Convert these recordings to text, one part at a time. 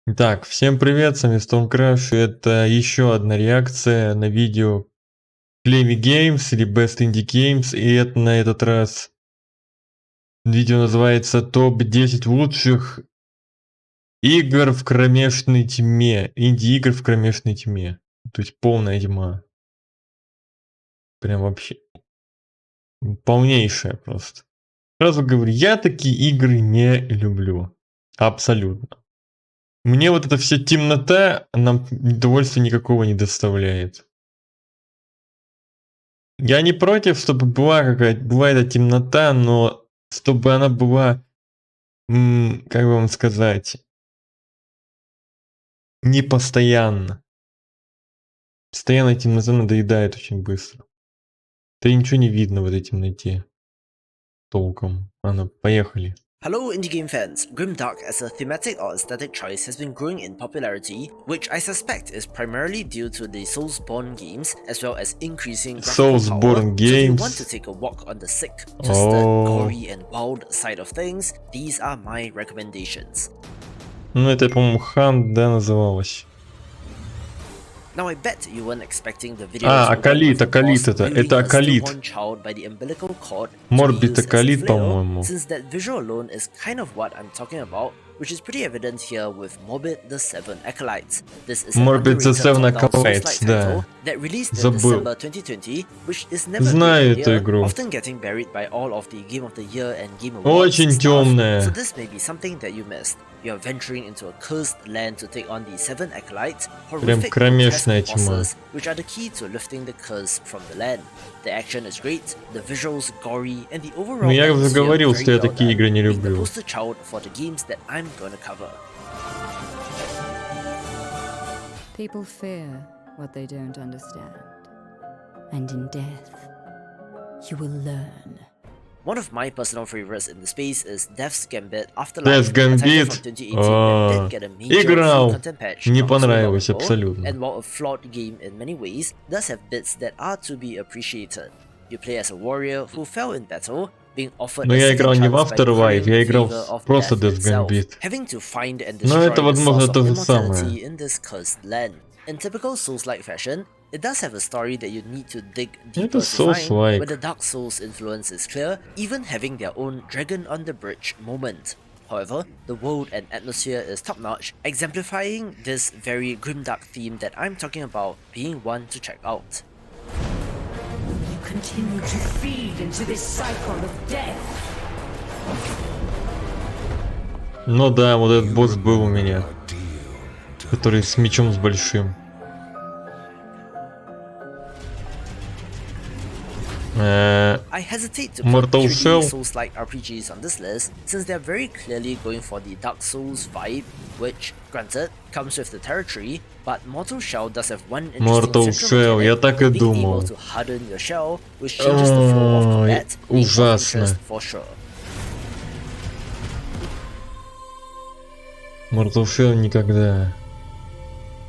Итак, всем привет, с вами Stonecrush. Это еще одна реакция на видео Play Games или Best Indie Games. И это на этот раз видео называется топ-10 лучших игр в кромешной тьме. Инди-игр в кромешной тьме. То есть полная тьма. Прям вообще полнейшая просто. Сразу говорю, я такие игры не люблю. Абсолютно. Мне вот эта вся темнота нам удовольствия никакого не доставляет. Я не против, чтобы была эта темнота, но чтобы она была, как бы вам сказать, не постоянно. Постоянная темнота надоедает очень быстро. Да и ничего не видно в этой темноте толком. Ладно, поехали. Hello indie game fans, grimdark as a thematic or aesthetic choice has been growing in popularity, which I suspect is primarily due to the Soulsborne games as well as increasing graphical Soulsborne power. So if you want games. to take a walk on the sick, twisted, gory and wild side of things, these are my recommendations. Ну это, по-моему, Хан, да, называлось. Now I bet you weren't expecting the video to Акалит это Акалит. Морбит Акалит, по-моему. Since that visual alone is kind of what I'm talking about, which is pretty evident here with Morbid the Seven Acolytes. This is an Morbid the underrated Seven top-down Acolytes, Souls-like да. title that released in December 2020, which is never Знаю good эту year, игру. often getting buried by all of the Game of the Year and Game Awards Очень stuff. темная. So this may be something that you missed. You're venturing into a cursed land to take on the Seven Acolytes, horrific кромешная grotesque тьма. bosses, which are the key to lifting the curse from the land. The action is great, the visuals gory, and the overall Ну я уже atmosphere говорил, very что я well такие done, игры не being the люблю. poster child for the games that I'm gonna cover. People fear what they don't understand, and in death, you will learn. One of my personal favorites in the space is Death's Gambit Death's Afterlife, a title Gambit. from 2018 that did get a major free Играл. content patch Не not so long понравилось ago, абсолютно. and while a flawed game in many ways, does have bits that are to be appreciated. You play as a warrior who fell in battle, being offered Но a я second играл не в chance by the Afterlife, я crying играл fever of просто death Death itself, Gambit. having to find and Но destroy это, the возможно, source of то же immortality самое. in this cursed land. In typical Souls-like fashion, it does have a story that you need to dig deeper to find, Souls-like. but the Dark Souls influence is clear, even having their own dragon on the bridge moment. However, the world and atmosphere is top-notch, exemplifying this very grimdark theme that I'm talking about, being one to check out. You continue to feed into this cycle of death. Ну да, вот этот босс был у меня, который с мечом с большим. I hesitate to put Mortal 3D Shell. Souls-like RPGs on this list since they're very clearly going for the Dark Souls vibe, which, granted, comes with the territory, but Mortal Shell does have one interesting Mortal central Shell, mechanic я так и of being думал. able to harden your shell, which changes the flow of combat, being of ужасно. interest for sure. Mortal Shell никогда.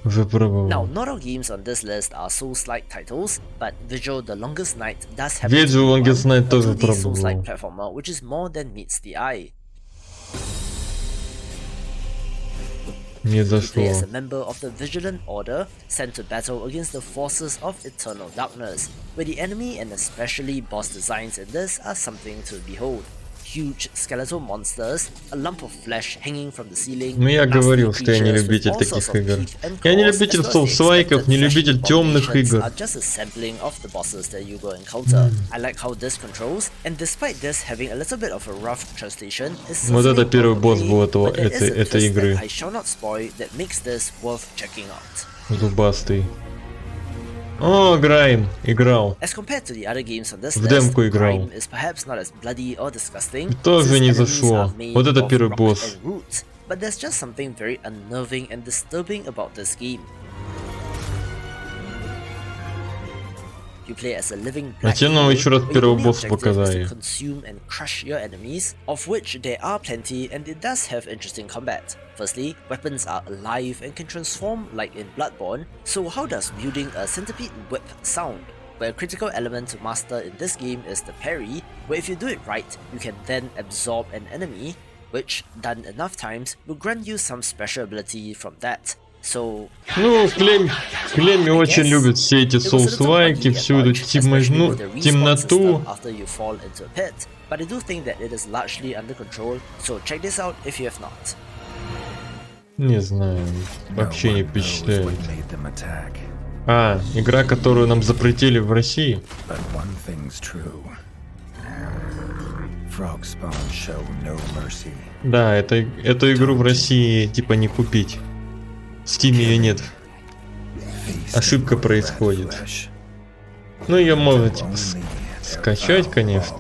Уже пробовал. Now, not all games on this list are Souls-like titles, but Vigil The Longest Night does have to Vigil be Longest one, Night a тоже 2D Souls-like пробовал. platformer, which is more than meets the eye. Не You play зашло. as a member of the Vigilant Order sent to battle against the forces of eternal darkness, where the enemy and especially boss designs in this are something to behold. Huge skeletal monsters, a lump of flesh hanging from the ceiling, Ну я nasty говорил, что я не creatures with любитель all таких sorts of игр. teeth and Я не claws, любитель as well as the соус-лайков, expected не fleshy любитель темных abominations игр. are just a sampling of the bosses that you will encounter. I like how this controls, and despite this having a little bit of a rough translation, is Вот это certainly первый босс okay, был этого, but there is a этой twist игры. that I shall not spoil that makes this worth checking out. Зубастый. О, играл. As compared to the other games on this В list, демку играл. Grime is perhaps not as bloody or disgusting, Тоже since не enemies зашло. are made Вот это of первый rock босс. and root, but there's just something very unnerving and disturbing about this game. You play as a living black Зачем нам hole, еще раз where your первого only босса objective is показали? to consume and crush your enemies, of which there are plenty, and it does have interesting combat. Firstly, weapons are alive and can transform like in Bloodborne, so how does wielding a centipede whip sound? Where a critical element to master in this game is the parry, where if you do it right, you can then absorb an enemy, which, done enough times, will grant you some special ability from that. So, Ну, Клемми очень любит все эти соус-лайки, всю эту темноту. after you fall into a pit, but I do think that it is largely under control, so check this out if you have not. Не знаю, вообще не впечатляет. А, игра, которую нам запретили в России. Да, эту игру в России типа не купить. В Steam ее нет. Ошибка происходит. Ну ее можно типа скачать, конечно.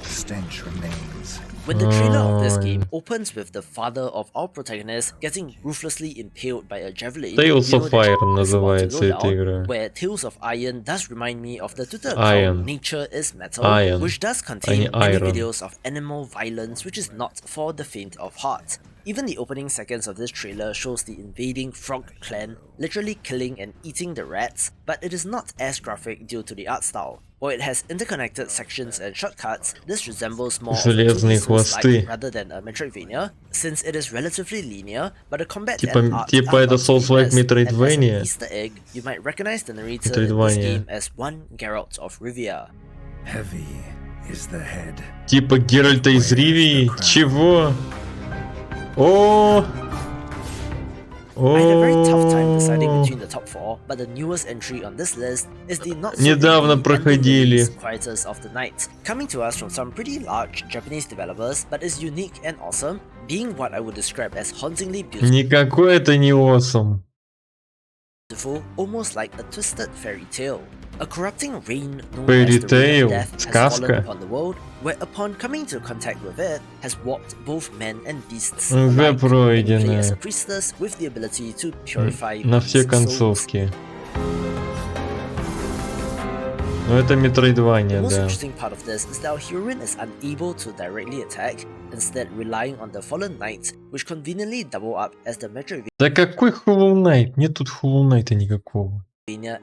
When the trailer of this game opens with the father of our protagonist getting ruthlessly impaled by a javelin, Tales of Iron that is about to называется go эта down, игра. where Tales of Iron does remind me of the Twitter Iron. account Nature is Metal, Iron. which does contain А не many Iron. videos of animal violence which is not for the faint of heart. Even the opening seconds of this trailer shows the invading frog clan literally killing and eating the rats, but it is not as graphic due to the art style. While it has interconnected sections and shortcuts, this resembles more of a 2D Железные Souls-like хвосты. rather than a Metroidvania, since it is relatively linear, but the combat Типа and art это are not Souls-like seamless, and as an Metroidvania. Easter egg, you might recognize the narrator in this Metroidvania. game as one Geralt of Rivia. Heavy is the head. Типа Геральта из Ривии? Чего? О! I had a very tough time deciding between the top 4, but the newest entry on this list is the not so Недавно indie проходили. unreleased Quieters of the Night, coming to us from some pretty large Japanese developers, but is unique and awesome, being what I would describe as hauntingly Никакой это не awesome. beautiful, almost like a twisted fairy tale. A corrupting rain known Fairy as the Rain tale, of Death has сказка. fallen upon the world, where upon coming to contact with it, has warped both men and beasts Уже alike, and play пройдено. as a priestess with the ability to purify На все beasts' souls. концовки. Ну это The Metroidvania, most да. interesting part of this is that our heroine is unable to directly attack, instead relying on the fallen knights, which conveniently double up as the Metroidvania Да какой Hollow Knight? Нет тут Hollow Knight'а никакого.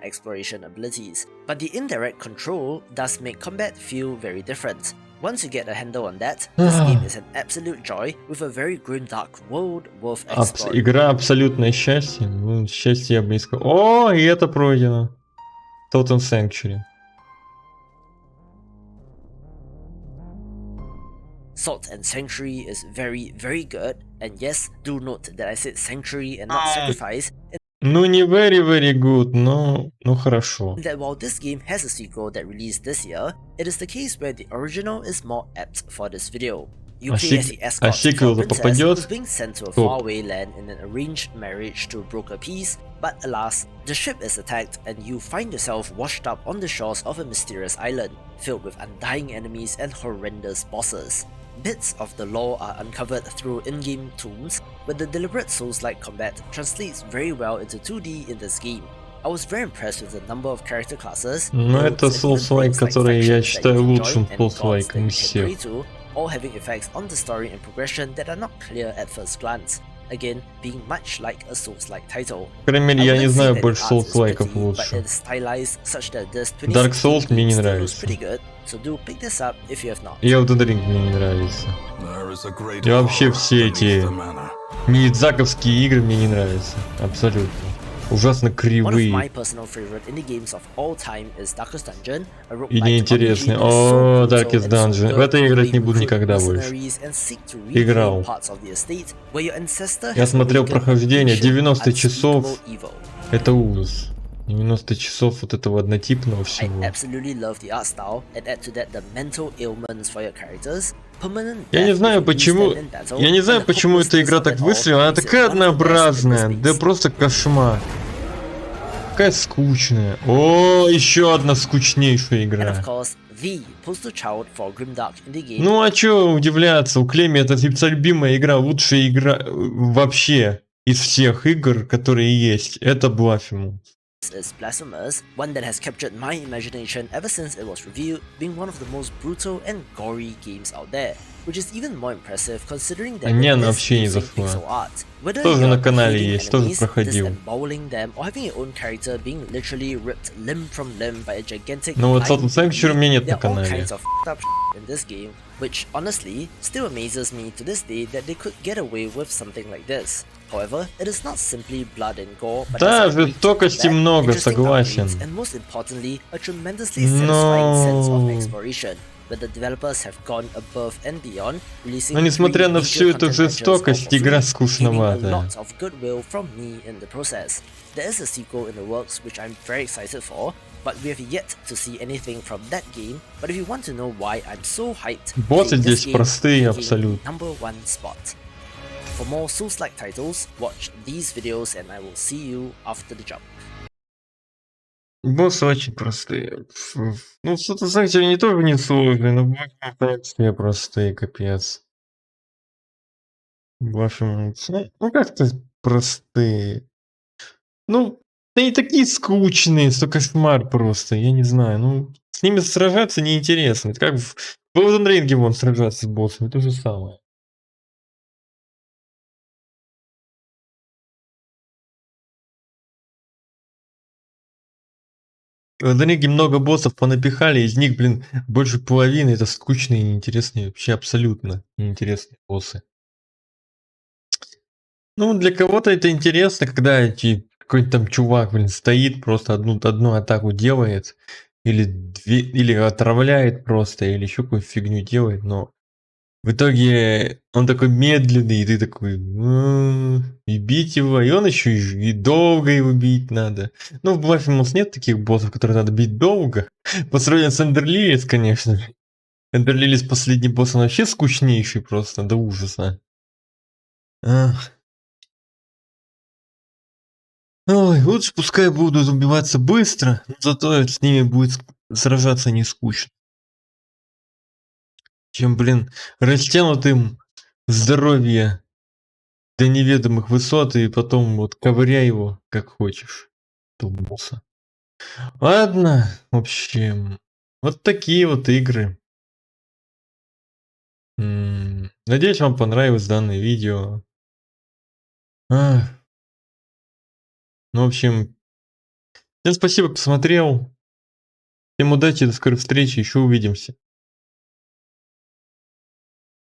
exploration abilities. But the indirect control does make combat feel very different. Once you get a handle on that, this game is an absolute joy with a very grimdark world worth exploring. Игра абсолютное счастье. Ну, счастье я бы не сказал. О, и это пройдено. Totem Sanctuary. Salt and Sanctuary is very, very good, and yes, do note that I said Sanctuary and not Sacrifice, Ну не very good, но ну хорошо. that while this game has a sequel that released this year, it is the case where the original is more apt for this video. You play as the escort sequel for a princess попадет? who's being sent to a Топ. faraway land in an arranged marriage to broker peace, but alas, the ship is attacked and you find yourself washed up on the shores of a mysterious island, filled with undying enemies and horrendous bosses. Bits of the lore are uncovered through in-game tombs, but the deliberate Souls-like combat translates very well into 2D in this game. I was very impressed with the number of character classes, Ну builds, это and even Souls-like, things like который я factions that you считаю can лучшим join and gods that Souls-like you из can всех. pray to, all having effects on the story and progression that are not clear at first glance. Again, being much like a Souls-like title. По крайней мере, I я wouldn't не say знаю that больше the art is Souls-лайков pretty, but лучше. it is stylized such that this Dark Souls 2016 мне не still looks нравится. pretty good, so do pick this up if you have not. Я вот этот ринг мне не нравится. И вообще все эти миядзаковские игры мне не нравятся. Абсолютно. Ужасно One of кривые. my personal favorite indie games of all time is Darkest Dungeon, a roguelike И неинтересные. RPG that is so О, Darkest brutal and so Dungeon. В good это that играть you не буду recruit никогда больше. mercenaries and seek to Играл. reclaim parts of the estate where your ancestor Я has смотрел awakened прохождение, ancient 90 часов. unspeakable evil. Это ужас. 90 часов вот этого однотипного I всего. absolutely love the art style, and add to that the mental ailments for your characters. Permanent Я не death знаю if you lose почему. them in battle, Я не знаю and the почему эта игра hopelessness так of it all выстрелила. Она makes it такая one of the best in однообразная. this Да space. просто кошмар. Такая скучная. О, еще одна скучнейшая And игра. of course, the poster child for grimdark indie game. Ну а чё удивляться, у Клемми это типа любимая игра, лучшая игра вообще из всех игр, которые есть, это Blasphemous. is blasphemous, one that has captured my imagination ever since it was revealed, being one of the most brutal and gory games out there, which is even more impressive considering that Мне it она is вообще не using зашла. pixel art. Whether Тоже на you're канале beheading есть, тоже enemies, проходил. disemboweling them, or having your own character being literally ripped limb from limb by a gigantic Ну вот flying Stonecrush у меня нет there на are all канале. kinds of f***ed up in this game, which honestly still amazes me to this day that they could get away with something like this. However, it is not simply blood and gore, but Да, has a great жестокости combat, много, interesting согласен. upgrades, and most importantly, a tremendously satisfying sense of Но... exploration, where the developers have gone above and beyond, releasing Но несмотря 3 на major всю эту content patches all жестокость, for игра free, gaining a скучноватая. lot of goodwill from me in the process. There is a sequel in the works which I'm very excited for, but we have yet to see anything from that game. But if you want to know why I'm so hyped, Боссы playing this здесь game простые taking абсолютно. the #1 spot. For more Souls-like titles, watch these videos and I will see you after the jump. Боссы очень простые. Ну, что-то, знаете, они тоже не сложные, но боссы, в принципе, простые, капец. Вашим, ну как-то простые. Ну, они такие скучные, что кошмар просто, я не знаю. Ну, с ними сражаться неинтересно. Это как в Elden Ring вон сражаться с боссами, то же самое. В Elden Ring много боссов понапихали, из них, блин, больше половины это скучные и неинтересные, вообще абсолютно неинтересные боссы. Ну, для кого-то это интересно, когда какой-нибудь там чувак, блин, стоит, просто одну атаку делает, или или отравляет просто, или еще какую-нибудь фигню делает, но в итоге он такой медленный, и ты такой, и бить его, и он еще и долго его бить надо. Ну, в Blasphemous нет таких боссов, которые надо бить долго. По сравнению с Эндерлилис, конечно же. Эндерлилис последний босс, он вообще скучнейший просто, до ужаса. Ах. Ой, лучше пускай будут убиваться быстро, но зато с ними будет сражаться не скучно. Чем, блин, растянутым здоровье до неведомых высот и потом вот ковыряй его как хочешь. Босса. Ладно, в общем, вот такие вот игры. Надеюсь, вам понравилось данное видео. Ах. Ну, в общем, всем спасибо, кто смотрел. Всем удачи, до скорой встречи, еще увидимся.